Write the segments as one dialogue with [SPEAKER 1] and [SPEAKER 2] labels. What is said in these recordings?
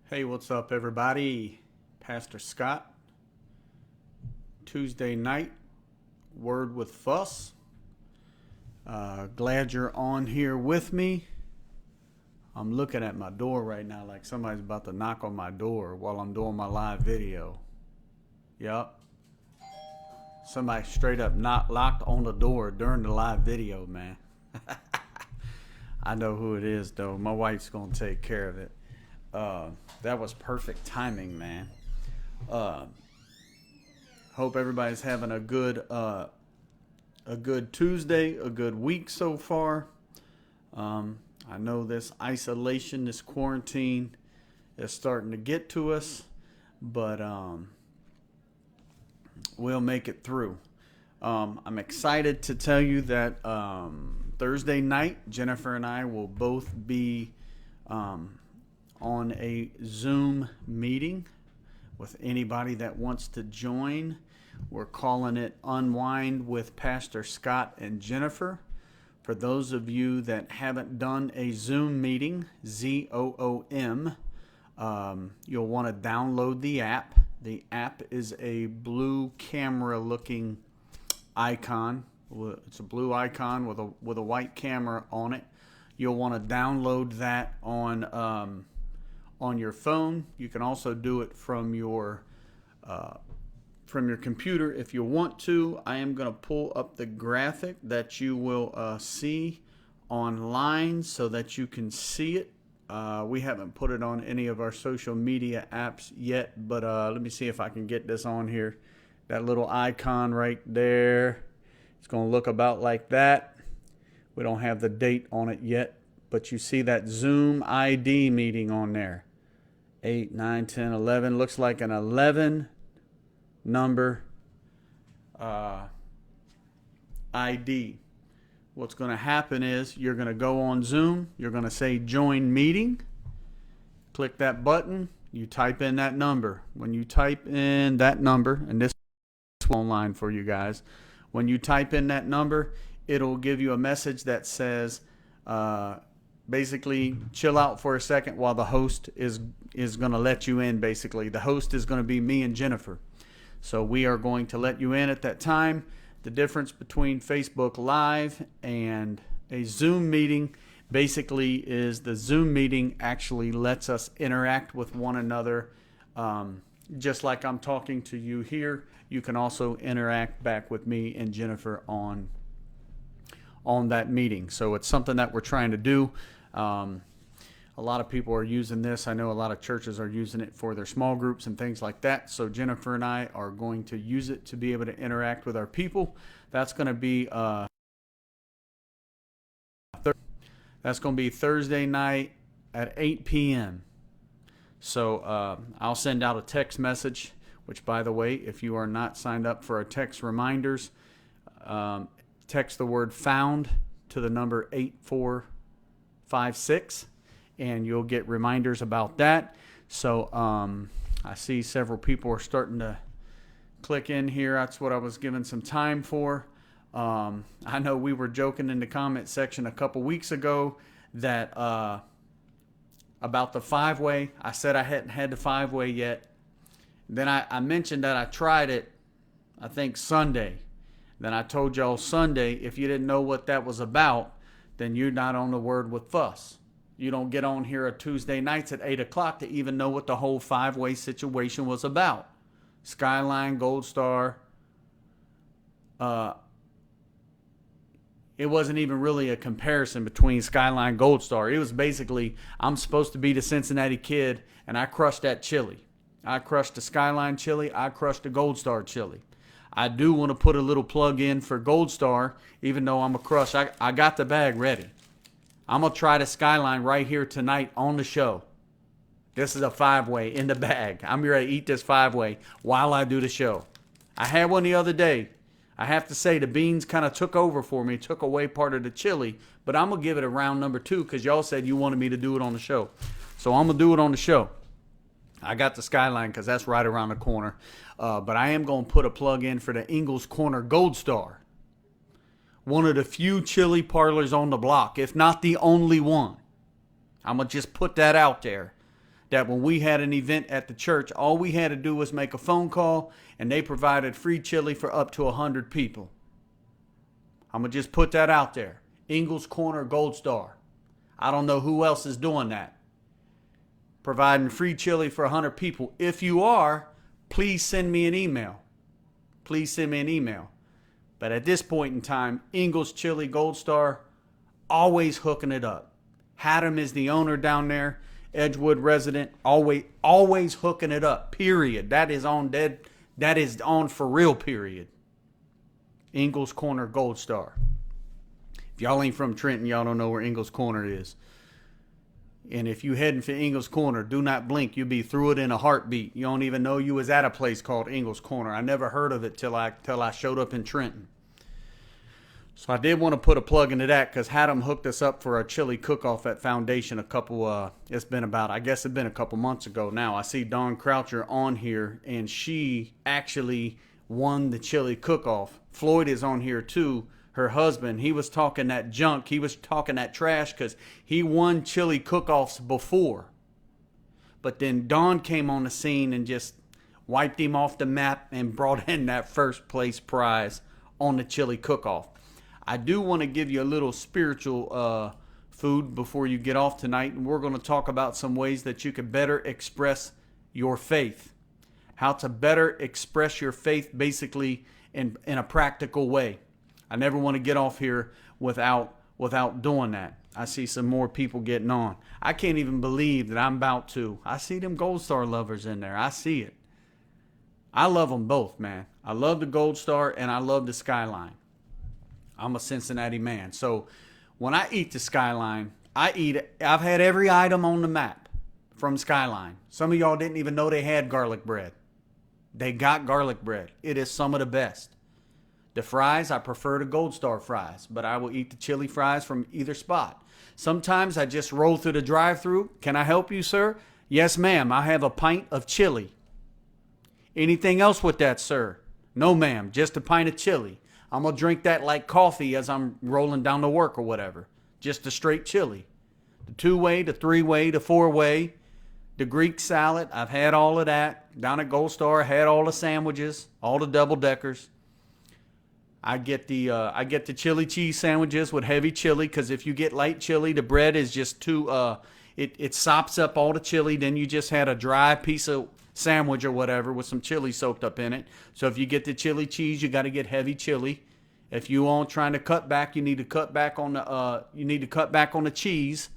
[SPEAKER 1] Hey, what's up, everybody? Pastor Scott. Tuesday night, Word with Fuss. Glad you're on here with me. I'm looking at my door right now like somebody's about to knock on my door while I'm doing my live video. Yup. Somebody straight up locked on the door during the live video, man. I know who it is, though. My wife's going to take care of it. That was perfect timing, man. Hope everybody's having a good Tuesday, a good week so far. I know this isolation, this quarantine is starting to get to us, but we'll make it through. I'm excited to tell you that Thursday night, Jennifer and I will both be on a Zoom meeting with anybody that wants to join. We're calling it Unwind with Pastor Scott and Jennifer. For those of you that haven't done a Zoom meeting, ZOOM, you'll want to download the app. The app is a blue camera looking icon. It's a blue icon with a white camera on it. You'll want to download that on your phone. You can also do it from your computer if you want to. I am going to pull up the graphic that you will see online so that you can see it. We haven't put it on any of our social media apps yet, but let me see if I can get this on here. That little icon right there. It's going to look about like that. We don't have the date on it yet, but you see that Zoom ID meeting on there. 8, 9, 10, 11. Looks like an 11 number ID. What's going to happen is you're going to go on Zoom. You're going to say join meeting. Click that button. You type in that number. When you type in that number, and this is online for you guys. When you type in that number, it'll give you a message that says, basically, chill out for a second while the host is going to let you in, basically. The host is going to be me and Jennifer. So we are going to let you in at that time. The difference between Facebook Live and a Zoom meeting basically is the Zoom meeting actually lets us interact with one another. Just like I'm talking to you here, you can also interact back with me and Jennifer on that meeting. So it's something that we're trying to do. A lot of people are using this. I know a lot of churches are using it for their small groups and things like that. So Jennifer and I are going to use it to be able to interact with our people. That's going to be Thursday night at 8 p.m. So I'll send out a text message, which, by the way, if you are not signed up for our text reminders, text the word found to the number 8456, and you'll get reminders about that. So I see several people are starting to click in here. That's what I was given some time for. I know we were joking in the comment section a couple weeks ago that about the 5-way. I said I hadn't had the 5-way yet. Then I mentioned that I tried it, I think Sunday. Then I told y'all Sunday, if you didn't know what that was about, then you're not on the Word with Fuss. You don't get on here at Tuesday nights at 8 o'clock to even know what the whole 5-way situation was about. Skyline, Gold Star. It wasn't even really a comparison between Skyline, Gold Star. It was basically, I'm supposed to be the Cincinnati Kid, and I crushed that chili. I crushed the Skyline chili. I crushed the Gold Star chili. I do want to put a little plug in for Gold Star, even though I'm a crush. I got the bag ready. I'm going to try the Skyline right here tonight on the show. This is a 5-way in the bag. I'm ready to eat this 5-way while I do the show. I had one the other day. I have to say the beans kind of took over for me, took away part of the chili, but I'm going to give it a round number 2 because y'all said you wanted me to do it on the show. So I'm going to do it on the show. I got the Skyline because that's right around the corner. But I am going to put a plug in for the Ingalls Corner Gold Star. One of the few chili parlors on the block, if not the only one. I'm going to just put that out there. that when we had an event at the church, all we had to do was make a phone call, and they provided free chili for up to 100 people. I'm going to just put that out there. Ingles Corner Gold Star. I don't know who else is doing that. Providing free chili for 100 people. If you are, please send me an email. Please send me an email. But at this point in time, Ingles Chili Gold Star, always hooking it up. Haddam is the owner down there. Edgewood resident, always hooking it up. Period. That is on dead. That is on for real. Period. Ingles Corner Gold Star. If y'all ain't from Trenton, y'all don't know where Ingles Corner is. And if you heading for Ingles Corner, do not blink. You'll be through it in a heartbeat. You don't even know you was at a place called Ingles Corner. I never heard of it till I showed up in Trenton. So I did want to put a plug into that because Haddam hooked us up for a chili cook-off at Foundation it's been a couple months ago now. I see Dawn Croucher on here, and she actually won the chili cook-off. Floyd is on here too. Her husband, he was talking that junk. He was talking that trash because he won chili cook-offs before. But then Dawn came on the scene and just wiped him off the map and brought in that first place prize on the chili cook-off. I do want to give you a little spiritual food before you get off tonight, and we're going to talk about some ways that you can better express your faith. How to better express your faith basically in a practical way. I never want to get off here without doing that. I see some more people getting on. I can't even believe that I'm about to. I see them Gold Star lovers in there. I see it. I love them both, man. I love the Gold Star and I love the Skyline. I'm a Cincinnati man. So when I eat the Skyline, I've had every item on the map from Skyline. Some of y'all didn't even know they had garlic bread. They got garlic bread. It is some of the best. The fries, I prefer the Gold Star fries, but I will eat the chili fries from either spot. Sometimes I just roll through the drive-thru. Can I help you, sir? Yes, ma'am. I have a pint of chili. Anything else with that, sir? No, ma'am. Just a pint of chili. I'm going to drink that like coffee as I'm rolling down to work or whatever. Just a straight chili. The 2-way, the 3-way, the 4-way, the Greek salad. I've had all of that. Down at Gold Star, I had all the sandwiches, all the double-deckers. I get the chili cheese sandwiches with heavy chili because if you get light chili, the bread is just too, it sops up all the chili. Then you just had a dry piece of sandwich or whatever with some chili soaked up in it. So if you get the chili cheese, you got to get heavy chili. If you aren't trying to cut back, you need to cut back on the cheese.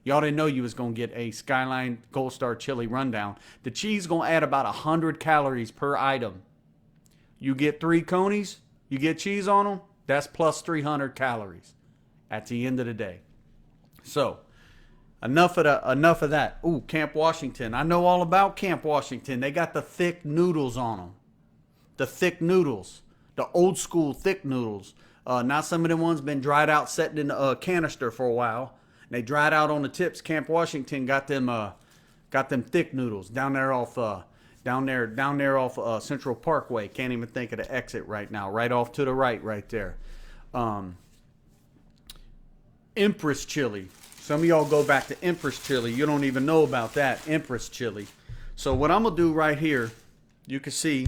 [SPEAKER 1] Y'all didn't know you was gonna get a Skyline Gold Star chili rundown. The cheese gonna add about 100 calories per item. You get 3 conies, you get cheese on them. That's plus 300 calories at the end of the day. So enough of that. Ooh, Camp Washington. I know all about Camp Washington. They got the thick noodles on them. The thick noodles. The old school thick noodles. Now some of them ones been dried out, set in a canister for a while. And they dried out on the tips. Camp Washington got them thick noodles down there off Central Parkway. Can't even think of the exit right now. Right off to the right there. Empress chili. Some of y'all go back to Empress chili. You don't even know about that. Empress chili. So what I'm going to do right here, you can see,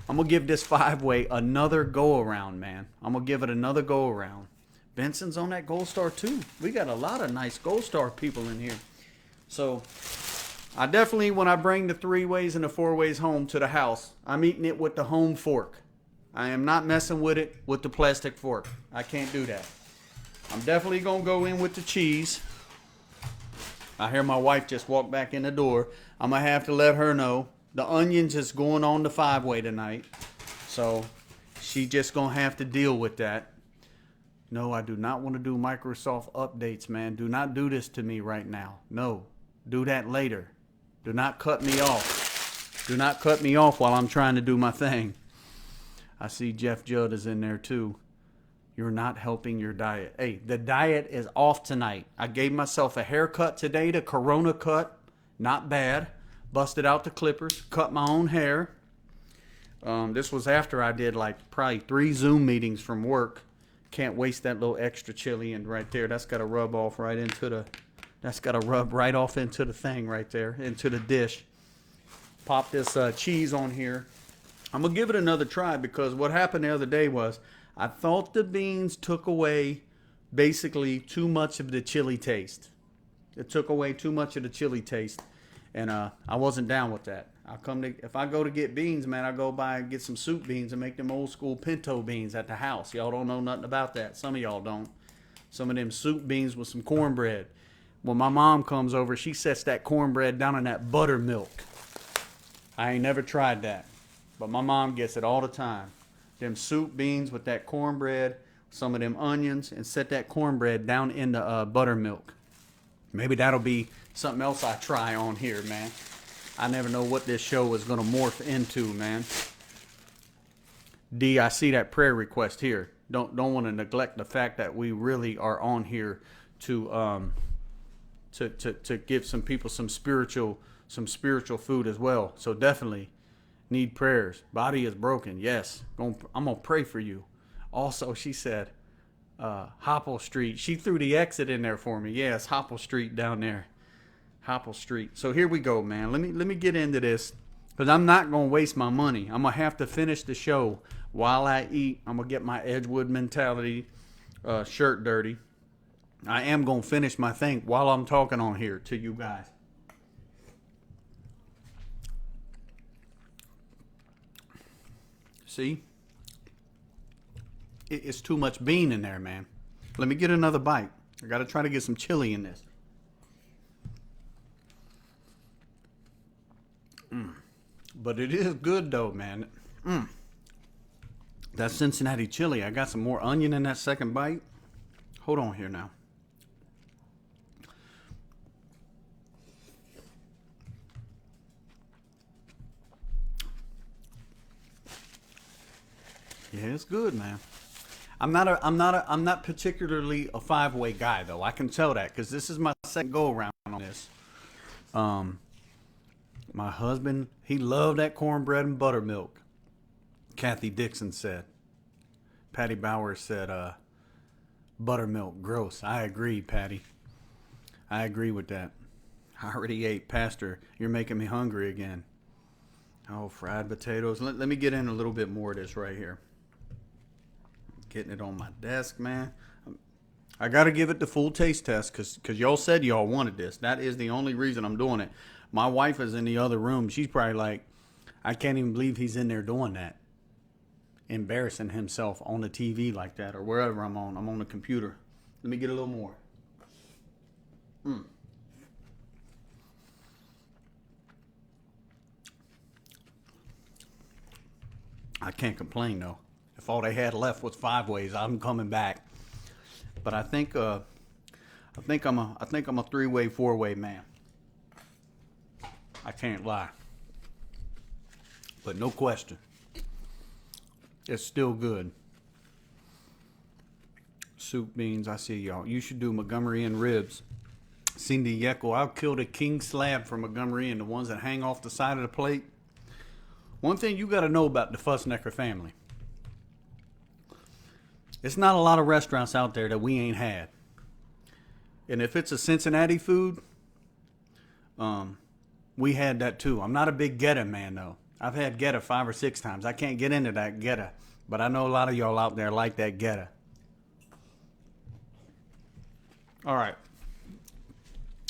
[SPEAKER 1] I'm going to give this 5-way another go-around, man. I'm going to give it another go-around. Benson's on that Gold Star, too. We got a lot of nice Gold Star people in here. So I definitely, when I bring the 3-ways and the 4-ways home to the house, I'm eating it with the home fork. I am not messing with it with the plastic fork. I can't do that. I'm definitely going to go in with the cheese. I hear my wife just walk back in the door. I'm going to have to let her know. The onions is going on the 5-way tonight. So she just going to have to deal with that. No, I do not want to do Microsoft updates, man. Do not do this to me right now. No, do that later. Do not cut me off. Do not cut me off while I'm trying to do my thing. I see Jeff Judd is in there too. You're not helping your diet. Hey, the diet is off tonight. I gave myself a haircut today, the Corona cut. Not bad. Busted out the clippers. Cut my own hair. This was after I did like probably 3 Zoom meetings from work. Can't waste that little extra chili. And right there, that's got to rub off right into That's got to rub right off into the thing right there, into the dish. Pop this cheese on here. I'm going to give it another try because what happened the other day was I thought the beans took away basically too much of the chili taste. It took away too much of the chili taste, and I wasn't down with that. If I go to get beans, man, I go by and get some soup beans and make them old school pinto beans at the house. Y'all don't know nothing about that. Some of y'all don't. Some of them soup beans with some cornbread. When my mom comes over, she sets that cornbread down in that buttermilk. I ain't never tried that, but my mom gets it all the time. Them soup beans with that cornbread, some of them onions, and set that cornbread down in the buttermilk. Maybe that'll be something else I try on here, man. I never know what this show is going to morph into, man. D, I see that prayer request here. Don't want to neglect the fact that we really are on here to give some people some spiritual food as well. So definitely need prayers. Body is broken. Yes, I'm gonna pray for you. Also, she said Hopple Street. She threw the exit in there for me. Yes, Hopple Street down there. Hopple Street. So here we go, man. Let me get into this because I'm not gonna waste my money. I'm gonna have to finish the show while I eat. I'm gonna get my Edgewood mentality shirt dirty. I am gonna finish my thing while I'm talking on here to you guys. See? It's too much bean in there, man. Let me get another bite. I gotta try to get some chili in this. But it is good though, man. That Cincinnati chili. I got some more onion in that second bite. Hold on here now. Yeah, it's good, man. I'm not particularly a five-way guy though. I can tell that because this is my second go around on this. My husband, he loved that cornbread and buttermilk. Kathy Dixon said. Patty Bowers said, buttermilk, gross. I agree, Patty. I agree with that. I already ate. Pastor, you're making me hungry again. Oh, fried potatoes. Let me get in a little bit more of this right here. Getting it on my desk, man. I got to give it the full taste test because y'all said y'all wanted this. That is the only reason I'm doing it. My wife is in the other room. She's probably like, I can't even believe he's in there doing that. Embarrassing himself on the TV like that or wherever I'm on. I'm on the computer. Let me get a little more. I can't complain though. If all they had left was five ways, I'm coming back. But I think I'm a three-way, four-way man. I can't lie. But no question. It's still good. Soup beans, I see y'all. You should do Montgomery and ribs. Cindy Yeckel, I'll kill the king slab from Montgomery and the ones that hang off the side of the plate. One thing you got to know about the Fussnecker family. It's not a lot of restaurants out there that we ain't had. And if it's a Cincinnati food, we had that too. I'm not a big Geta man though. I've had Geta 5 or 6 times. I can't get into that Geta. But I know a lot of y'all out there like that Geta. All right.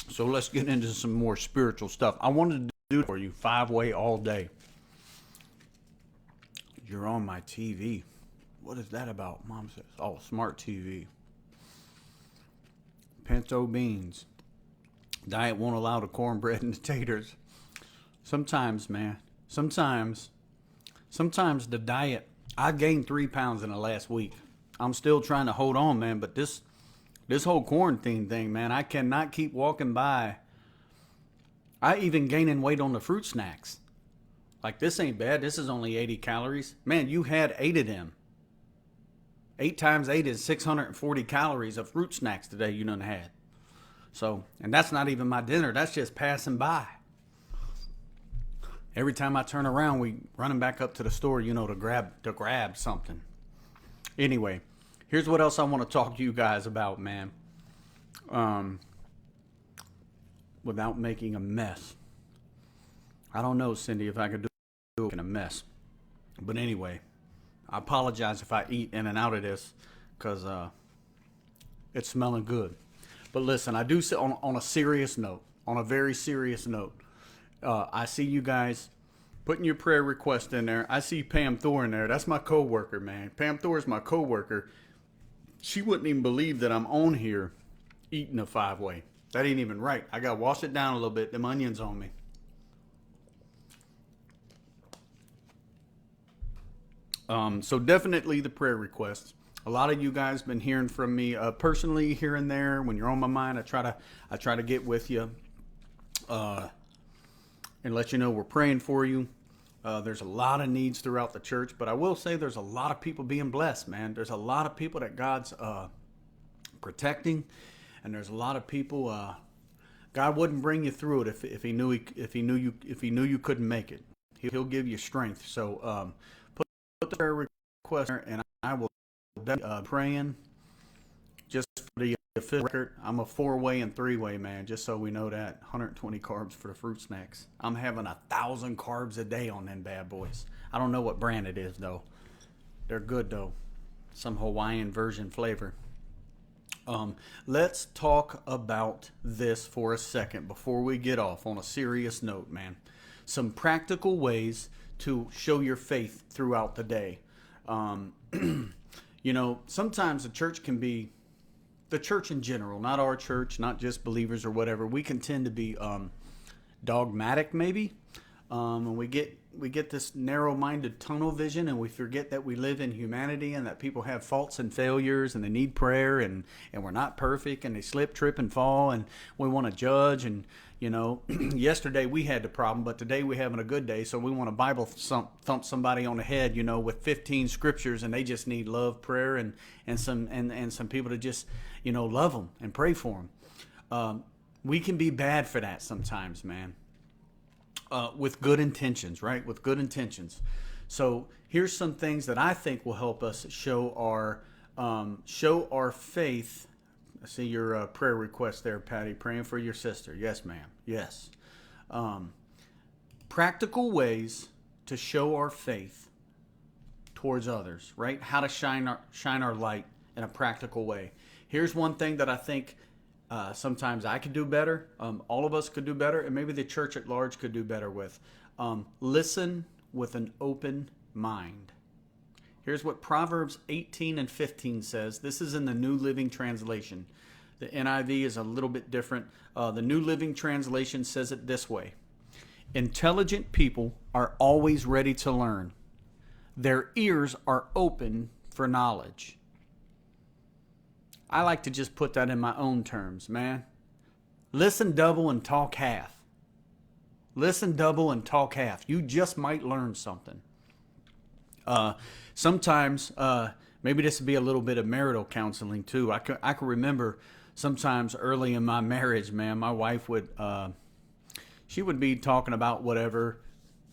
[SPEAKER 1] So let's get into some more spiritual stuff. I wanted to do for you 5-way all day. You're on my TV. What is that about? Mom says, oh, smart TV. Pinto beans. Diet won't allow the cornbread and the taters. Sometimes, man. Sometimes the diet. I gained 3 pounds in the last week. I'm still trying to hold on, man. But this whole quarantine thing, man, I cannot keep walking by. I even gaining weight on the fruit snacks. Like, this ain't bad. This is only 80 calories. Man, you had 8 of them. 8 times 8 is 640 calories of fruit snacks today you done had. So, and that's not even my dinner. That's just passing by. Every time I turn around, we running back up to the store, to grab something. Anyway, here's what else I want to talk to you guys about, man. without making a mess. I don't know, Cindy, if I could do it in a mess. But anyway, I apologize if I eat in and out of this because it's smelling good. But listen, I do say on a serious note, on a very serious note, I see you guys putting your prayer request in there. I see Pam Thor in there. That's my coworker, man. Pam Thor is my coworker. She wouldn't even believe that I'm on here eating a 5-way. That ain't even right. I got to wash it down a little bit. Them onions on me. So definitely the prayer requests. A lot of you guys been hearing from me personally here and there. When you're on my mind, I try to get with you and let you know we're praying for you. There's a lot of needs throughout the church, but I will say there's a lot of people being blessed, man. There's a lot of people that God's protecting, and there's a lot of people. God wouldn't bring you through it if he knew you couldn't make it. He'll give you strength. So put the prayer request there, and I will be praying. Just for the official record, I'm a 4-way and 3-way man. Just so we know that, 120 carbs for the fruit snacks. I'm having 1,000 carbs a day on them bad boys. I don't know what brand it is though. They're good though. Some Hawaiian version flavor. Let's talk about this for a second before we get off on a serious note, man. Some practical ways to show your faith throughout the day. You know, sometimes the church in general, not our church, not just believers or whatever, we can tend to be dogmatic maybe. And we get this narrow-minded tunnel vision, and we forget that we live in humanity and that people have faults and failures and they need prayer, and we're not perfect, and they slip, trip, and fall, and we want to judge. And you know, yesterday we had the problem, but today we're having a good day, so we want to Bible thump somebody on the head, you know, with 15 scriptures, and they just need love, prayer, and some people to just, you know, love them and pray for them. We can be bad for that sometimes, man. With good intentions, right? With good intentions. So here's some things that I think will help us show our faith. I see your prayer request there, Patty. Praying for your sister. Yes, ma'am. Yes. Practical ways to show our faith towards others, right? How to shine our light in a practical way. Here's one thing that I think sometimes I could do better. All of us could do better, and maybe the church at large could do better with. Listen with an open mind. Here's what Proverbs 18 and 15 says. This is in the New Living Translation. The NIV is a little bit different. The New Living Translation says it this way. Intelligent people are always ready to learn. Their ears are open for knowledge. I like to just put that in my own terms, man. Listen double and talk half. Listen double and talk half. You just might learn something. Sometimes, maybe this would be a little bit of marital counseling too. I can remember sometimes early in my marriage, man, my wife would, she would be talking about whatever,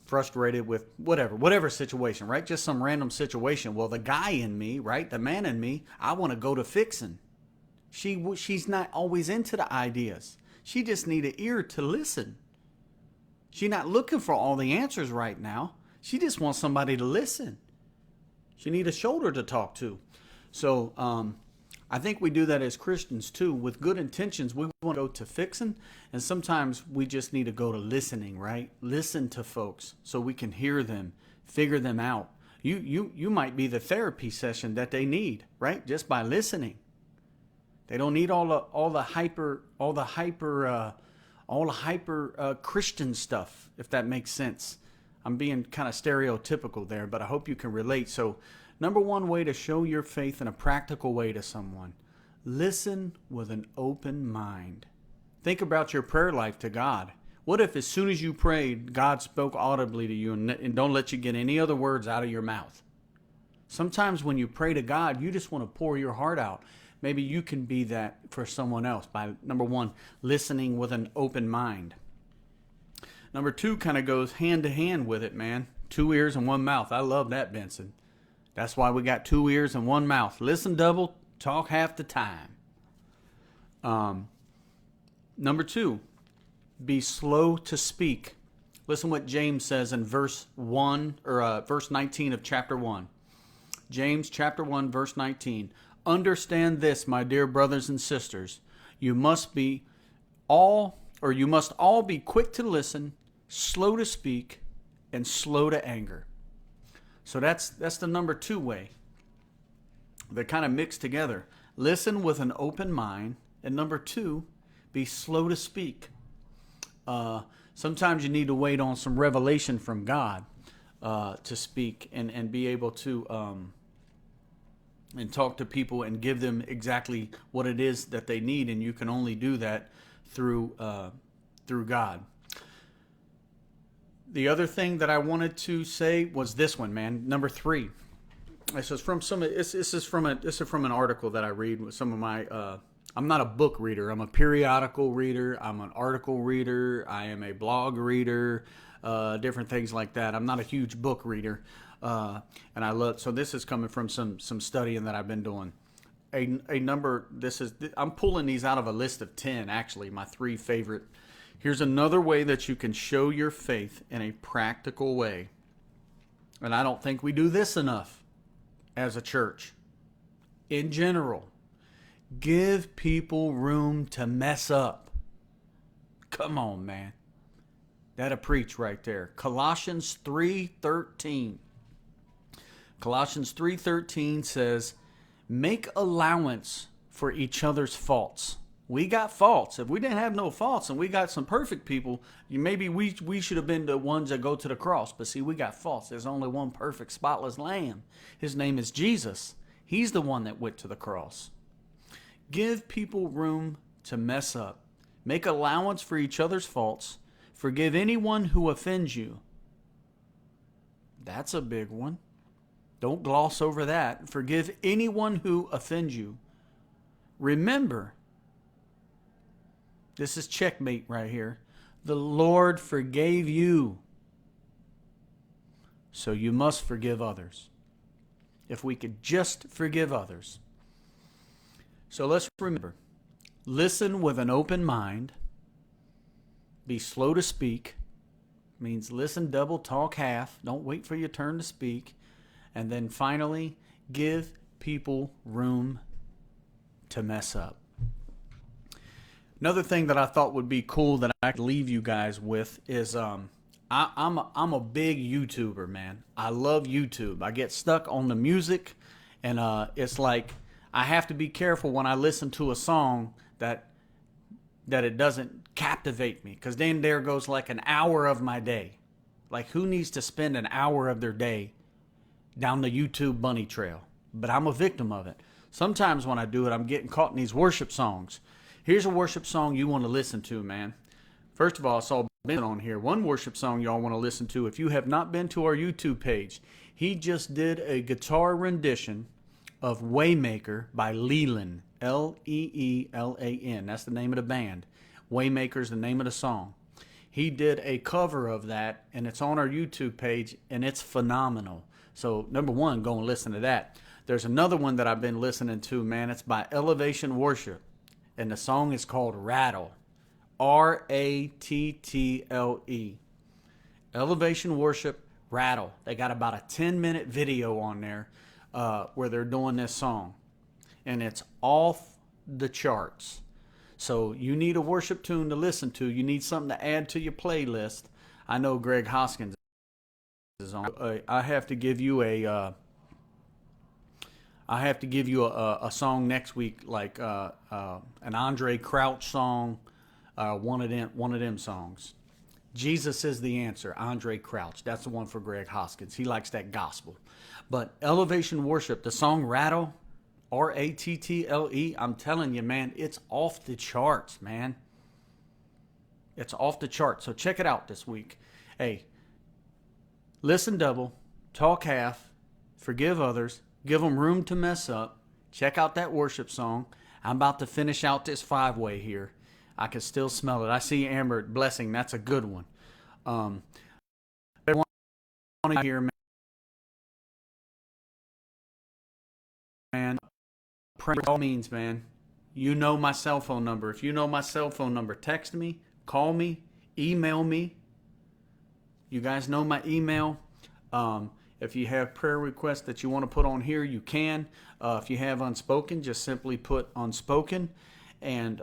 [SPEAKER 1] frustrated with whatever situation, right? Just some random situation. Well, the guy in me, right? The man in me, I want to go to fixing. She's not always into the ideas. She just need an ear to listen. She's not looking for all the answers right now. She just wants somebody to listen. She need a shoulder to talk to. So I think we do that as Christians too. With good intentions, we want to go to fixing, and sometimes we just need to go to listening, right? Listen to folks so we can hear them, figure them out. You might be the therapy session that they need, right? Just by listening. They don't need all the hyper Christian stuff, if that makes sense. I'm being kind of stereotypical there, but I hope you can relate. So, number one way to show your faith in a practical way to someone, listen with an open mind. Think about your prayer life to God. What if as soon as you prayed, God spoke audibly to you and don't let you get any other words out of your mouth? Sometimes when you pray to God, you just want to pour your heart out. Maybe you can be that for someone else by, number one, listening with an open mind. Number two kind of goes hand to hand with it, man. 2 ears and 1 mouth. I love that, Benson. That's why we got 2 ears and 1 mouth. Listen double, talk half the time. Number two, be slow to speak. Listen what James says in verse 1 or verse 19 of chapter 1. James chapter 1 verse 19. Understand this, my dear brothers and sisters. You must all be quick to listen, slow to speak, and slow to anger. So that's the number 2 way. They're kind of mixed together. Listen with an open mind, and number 2, be slow to speak. Sometimes you need to wait on some revelation from God to speak and be able to and talk to people and give them exactly what it is that they need, and you can only do that through God. The other thing that I wanted to say was this one, man. Number 3. This is from an article that I read with some of my. I'm not a book reader. I'm a periodical reader. I'm an article reader. I am a blog reader. Different things like that. I'm not a huge book reader, and I love. So this is coming from some studying that I've been doing. I'm pulling these out of a list of 10. Actually, my 3 favorite. Here's another way that you can show your faith in a practical way, and I don't think we do this enough as a church. In general, give people room to mess up. Come on, man. That'll preach right there. Colossians 3:13. Colossians 3:13 says, make allowance for each other's faults. We got faults. If we didn't have no faults and we got some perfect people, maybe we should have been the ones that go to the cross. But see, we got faults. There's only one perfect, spotless lamb. His name is Jesus. He's the one that went to the cross. Give people room to mess up. Make allowance for each other's faults. Forgive anyone who offends you. That's a big one. Don't gloss over that. Forgive anyone who offends you. Remember, this is checkmate right here. The Lord forgave you, so you must forgive others. If we could just forgive others. So let's remember, listen with an open mind. Be slow to speak. Means listen double, talk half. Don't wait for your turn to speak. And then finally, give people room to mess up. Another thing that I thought would be cool that I could leave you guys with is I'm a big YouTuber, man. I love YouTube. I get stuck on the music, and it's like I have to be careful when I listen to a song that it doesn't captivate me, because then there goes like an hour of my day. Like, who needs to spend an hour of their day down the YouTube bunny trail? But I'm a victim of it. Sometimes when I do it, I'm getting caught in these worship songs. Here's a worship song you want to listen to, man. First of all, I saw Ben on here. One worship song y'all want to listen to. If you have not been to our YouTube page, he just did a guitar rendition of Waymaker by Leelan. Leelan. That's the name of the band. Waymaker's the name of the song. He did a cover of that, and it's on our YouTube page, and it's phenomenal. So, number one, go and listen to that. There's another one that I've been listening to, man. It's by Elevation Worship, and the song is called Rattle. Rattle. Elevation Worship, Rattle. They got about a 10-minute video on there where they're doing this song, and it's off the charts. So you need a worship tune to listen to. You need something to add to your playlist. I know Greg Hoskins is on. I have to give you a song next week, like an Andre Crouch song, one of them songs. Jesus is the Answer, Andre Crouch. That's the one for Greg Hoskins. He likes that gospel. But Elevation Worship, the song Rattle, Rattle, I'm telling you, man, it's off the charts, man. It's off the charts. So check it out this week. Hey, listen double, talk half, forgive others, give them room to mess up. Check out that worship song. I'm about to finish out this 5-way here. I can still smell it. I see Amber Blessing. That's a good one. I want to hear, man. Pray by all means, man. You know my cell phone number. If you know my cell phone number, text me, Call me, email me. You guys know my email. If you have prayer requests that you want to put on here, you can. If you have unspoken, just simply put unspoken. And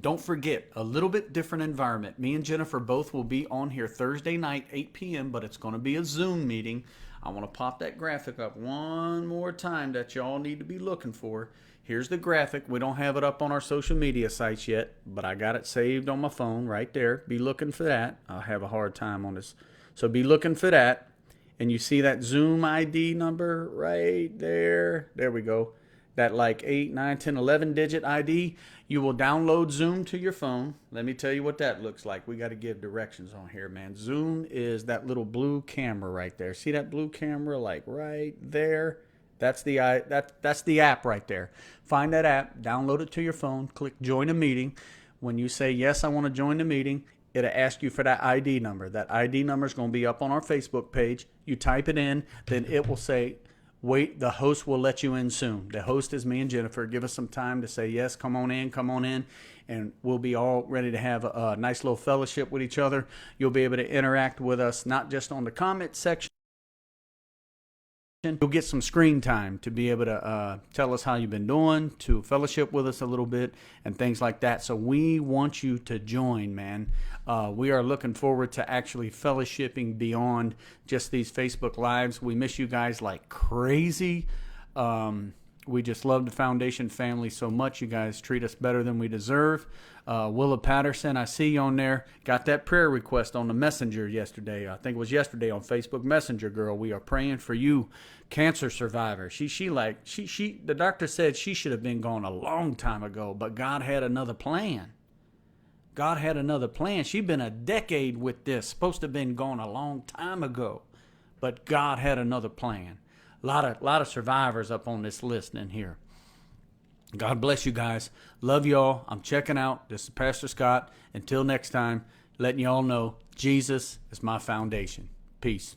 [SPEAKER 1] don't forget, a little bit different environment. Me and Jennifer both will be on here Thursday night, 8 p.m., but it's going to be a Zoom meeting. I want to pop that graphic up one more time that y'all need to be looking for. Here's the graphic. We don't have it up on our social media sites yet, but I got it saved on my phone right there. Be looking for that. I'll have a hard time on this. So be looking for that. And you see that Zoom ID number right there. There we go. That like 8, 9, 10, 11 digit ID. You will download Zoom to your phone. Let me tell you what that looks like. We got to give directions on here, man. Zoom is that little blue camera right there. See that blue camera like right there? That's the app right there. Find that app, download it to your phone, click join a meeting. When you say, yes, I want to join the meeting, it'll ask you for that ID number. That ID number is going to be up on our Facebook page. You type it in, then it will say, wait, the host will let you in soon. The host is me and Jennifer. Give us some time to say, yes, come on in. And we'll be all ready to have a nice little fellowship with each other. You'll be able to interact with us, not just on the comment section. You'll get some screen time to be able to tell us how you've been doing, to fellowship with us a little bit, and things like that. So we want you to join, man. We are looking forward to actually fellowshipping beyond just these Facebook Lives. We miss you guys like crazy. We just love the Foundation family so much. You guys treat us better than we deserve. Willa Patterson, I see you on there. Got that prayer request on the messenger yesterday. I think it was yesterday on Facebook Messenger, girl. We are praying for you, cancer survivor. The doctor said she should have been gone a long time ago, but God had another plan. God had another plan. She'd been a decade with this. Supposed to have been gone a long time ago, but God had another plan. A lot of survivors up on this list in here. God bless you guys. Love y'all. I'm checking out. This is Pastor Scott. Until next time, letting y'all know Jesus is my foundation. Peace.